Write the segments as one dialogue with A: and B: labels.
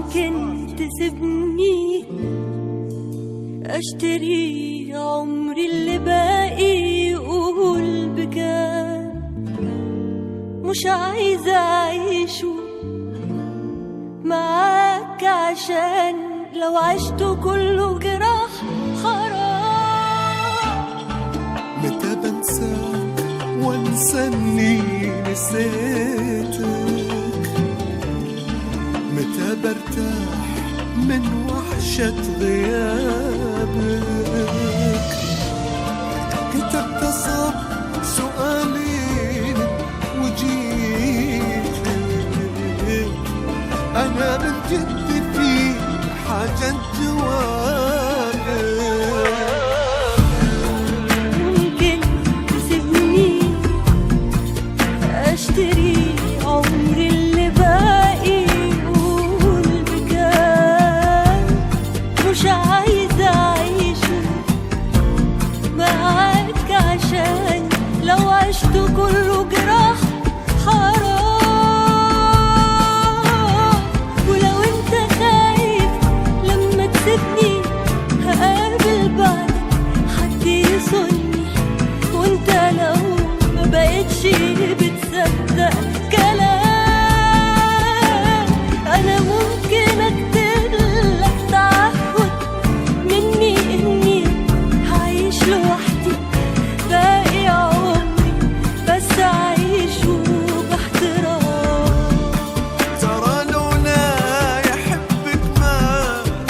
A: ممكن تسيبني اشتري عمري اللي باقي؟ قول بكام؟ مش عايزة اعيشه معاك، عشان لو عشته كله جراح حرام.
B: متى بنساك وانسى اني نسيتك؟ متى برتاح من وحشة غيابك؟ كتبت صب سؤالين وجيت أنا من جد في حاجة جوابك.
A: ممكن تسيبني اشتري عمري اللي باقي؟ قول بكام؟ مش عايزة اعيشه معاك، عشان لو عشت كله جراح حرام. ولو انت خايف لما تسيبني هقابل بعدك حد يصوني، وانت لو ما بقتش بتصدق كلام، انا ممكن اكتب لك تعهد مني اني هعيش لوحدي باقي عمري، بس اعيشه باحترام.
B: ترى لولا يحبك ما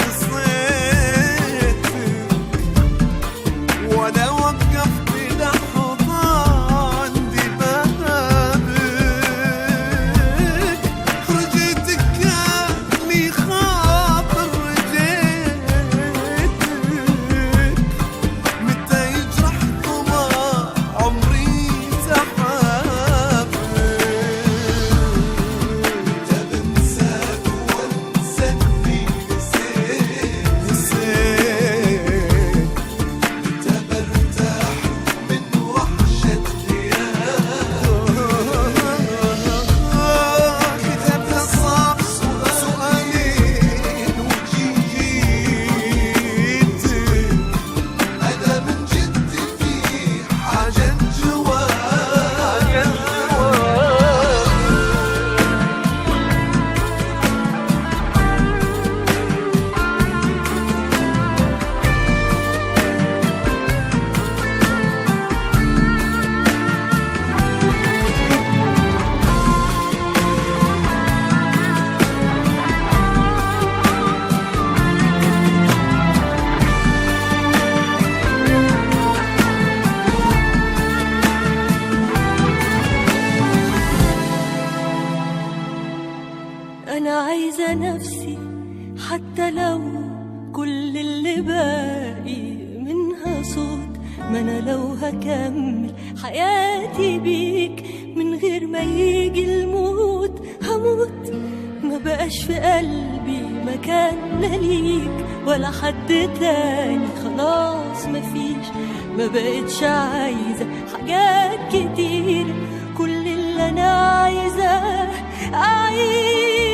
B: قصيتك، ولا وقفت لحظة عندي بابك. رجيتك كأني خاطر رجيتك، متى يجرح ضما عمري سحابك. متى بنساك وانسى اني نسيت، متى برتاح من وحشة غيابك. كتبت صعب سؤالين وجيت أنا من جد في حاجة جواك.
A: أنا عايزة نفسي حتى لو كل اللي باقي منها صوت، ما أنا لو هكمل حياتي بيك من غير ما يجي الموت هموت. ما بقاش في قلبي مكان لا ليك ولا حد تاني، خلاص مفيش. ما بقتش عايزة حاجات كتير، كل اللي أنا عايزة أعيش